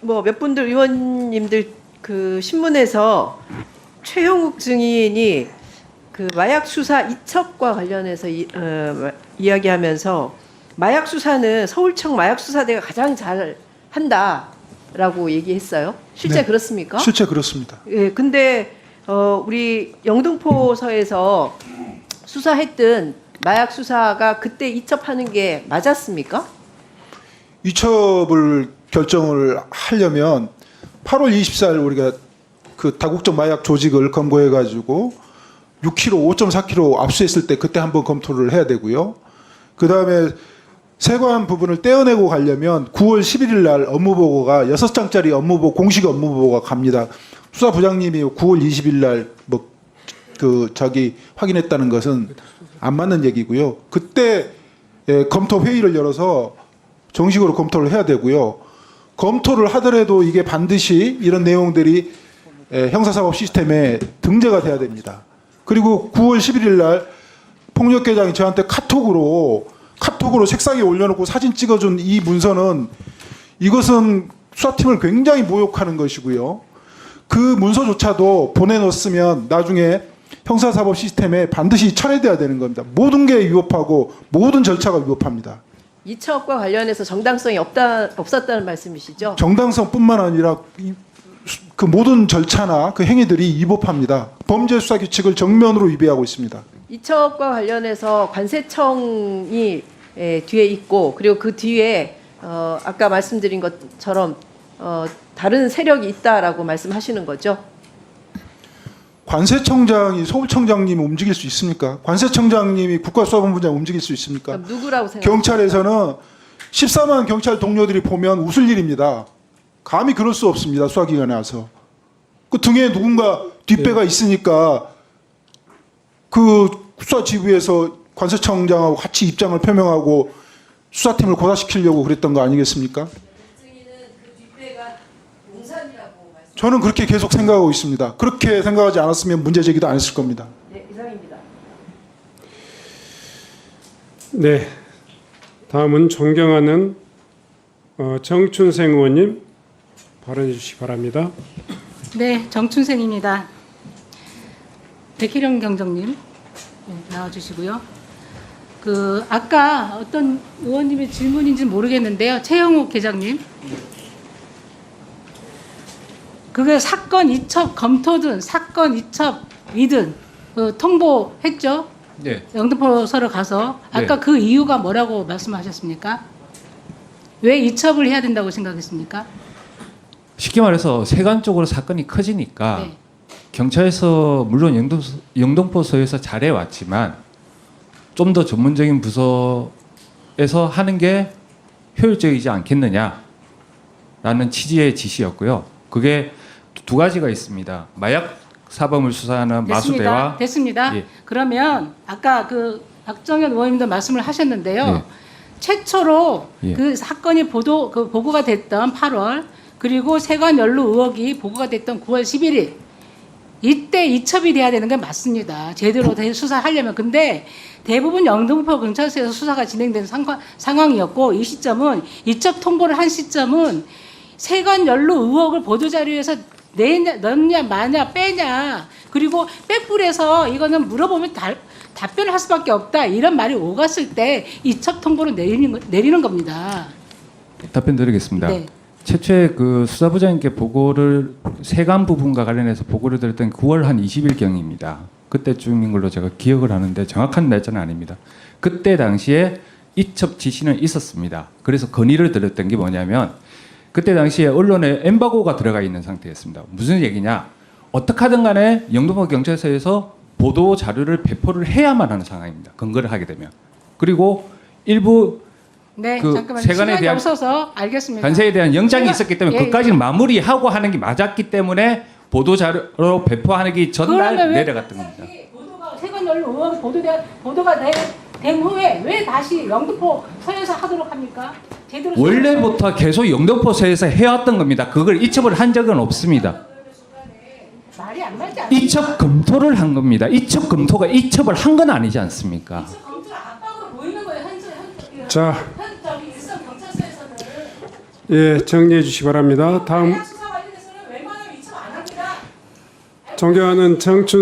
뭐 몇 분들 의원님들 그 신문에서 최형욱 증인이 그 마약 수사 이첩과 관련해서 이야기하면서 마약 수사는 서울청 마약 수사대가 가장 잘 한다라고 얘기했어요. 실제 네, 그렇습니까? 실제 그렇습니다. 예, 근데 우리 영등포서에서 수사했던 마약 수사가 그때 이첩하는 게 맞았습니까? 이첩을 결정을 하려면 8월 24일 우리가 그 다국적 마약 조직을 검거해 가지고 6kg, 5.4kg 압수했을 때 그때 한번 검토를 해야 되고요. 그다음에 세관 부분을 떼어내고 가려면 9월 11일 날 업무보고가 6장짜리 업무보고 공식 업무보고가 갑니다. 수사부장님이 9월 20일 날 뭐 그 자기 확인했다는 것은 안 맞는 얘기고요. 그때 검토 회의를 열어서 정식으로 검토를 해야 되고요. 검토를 하더라도 이게 반드시 이런 내용들이 형사사법 시스템에 등재가 돼야 됩니다. 그리고 9월 11일 날 폭력계장이 저한테 카톡으로 책상에 올려놓고 사진 찍어준 이 문서는 이것은 수사팀을 굉장히 모욕하는 것이고요. 그 문서조차도 보내놓았으면 나중에 형사사법 시스템에 반드시 철회돼야 되는 겁니다. 모든 게 위법하고 모든 절차가 위법합니다. 이첩과 관련해서 정당성이 없었다는 말씀이시죠? 정당성뿐만 아니라 그 모든 절차나 그 행위들이 위법합니다. 범죄수사규칙을 정면으로 위배하고 있습니다. 이첩과 관련해서 관세청이 뒤에 있고 그리고 그 뒤에 아까 말씀드린 것처럼 다른 세력이 있다라고 말씀하시는 거죠? 관세청장이 서울청장님을 움직일 수 있습니까? 관세청장님이 국가수사본부장 움직일 수 있습니까? 그럼 누구라고 생각하세요? 경찰에서는 14만 경찰 동료들이 보면 웃을 일입니다. 감히 그럴 수 없습니다. 수사기관에 와서. 그 등에 누군가 뒷배가 있으니까 그 수사지부에서 관세청장하고 같이 입장을 표명하고 수사팀을 고사시키려고 그랬던 거 아니겠습니까? 저는 그렇게 계속 생각하고 있습니다. 그렇게 생각하지 않았으면 문제 제기도 안 했을 겁니다. 네, 이상입니다. 네, 다음은 존경하는 정춘생 의원님 발언해 주시기 바랍니다. 네, 정춘생입니다. 백희령 경정님 나와주시고요. 그 아까 어떤 의원님의 질문인지는 모르겠는데요. 최영욱 계장님, 그게 사건 이첩 검토든 사건 이첩이든 통보했죠? 네. 영등포서를 가서 아까 네. 그 이유가 뭐라고 말씀하셨습니까? 왜 이첩을 해야 된다고 생각했습니까? 쉽게 말해서 세관 쪽으로 사건이 커지니까 네. 경찰에서 물론 영등포서에서 잘해왔지만 좀 더 전문적인 부서에서 하는 게 효율적이지 않겠느냐라는 취지의 지시였고요. 그게 두 가지가 있습니다. 마약 사범을 수사하는 마수대와 됐습니다. 예. 그러면 아까 그 박정현 의원님도 말씀을 하셨는데요. 예. 최초로 예. 그 사건이 보고가 됐던 8월 그리고 세관 연루 의혹이 보고가 됐던 9월 11일 이때 이첩이 돼야 되는 게 맞습니다. 제대로 수사하려면. 근데 대부분 영등포 경찰서에서 수사가 진행된 상황이었고 이 시점은 이첩 통보를 한 시점은 세관 연루 의혹을 보도자료에서 넣냐 마냐 빼냐 그리고 백불에서 이거는 물어보면 답변을 할 수밖에 없다 이런 말이 오갔을 때 이첩 통보를 내리는 겁니다. 답변 드리겠습니다. 네. 최초에 그 수사부장님께 보고를 세관 부분과 관련해서 보고를 드렸던 9월 한 20일경입니다. 그때쯤인 걸로 제가 기억을 하는데 정확한 날짜는 아닙니다. 그때 당시에 이첩 지시는 있었습니다. 그래서 건의를 드렸던 게 뭐냐면 그때 당시에 언론에 엠바고가 들어가 있는 상태였습니다. 무슨 얘기냐? 어떻게 하든 간에 영등포 경찰서에서 보도 자료를 배포를 해야만 하는 상황입니다. 근거를 하게 되면. 그리고 일부 네, 그 잠깐만요. 세관에 시간이 대한 없어서 알겠습니다. 관세에 대한 영장이 있었기 때문에 예, 그까지는 마무리하고 하는 게 맞았기 때문에 보도 자료로 배포하기 전날 그러면 왜 내려갔던 겁니다. 세관 연루 의혹이 보도가 된 후에 왜 다시 영등포 서에서 하도록 합니까? 제대로 원래부터 계속 영등포서에서 해왔던 겁니다. 그걸 이첩을 한 적은 없습니다. 말이 안 맞지 않습니까? 이첩 검토를 한 겁니다. 이첩 검토가 이첩을 한 건 아니지 않습니까? 검토가 압박으로 보이는 거예요. 자, 일선 경찰서에서는 예, 정리해 주시기 바랍니다. 다음 수사 관련해서는 웬만하면 이첩 안 합니다. 존경하는 정춘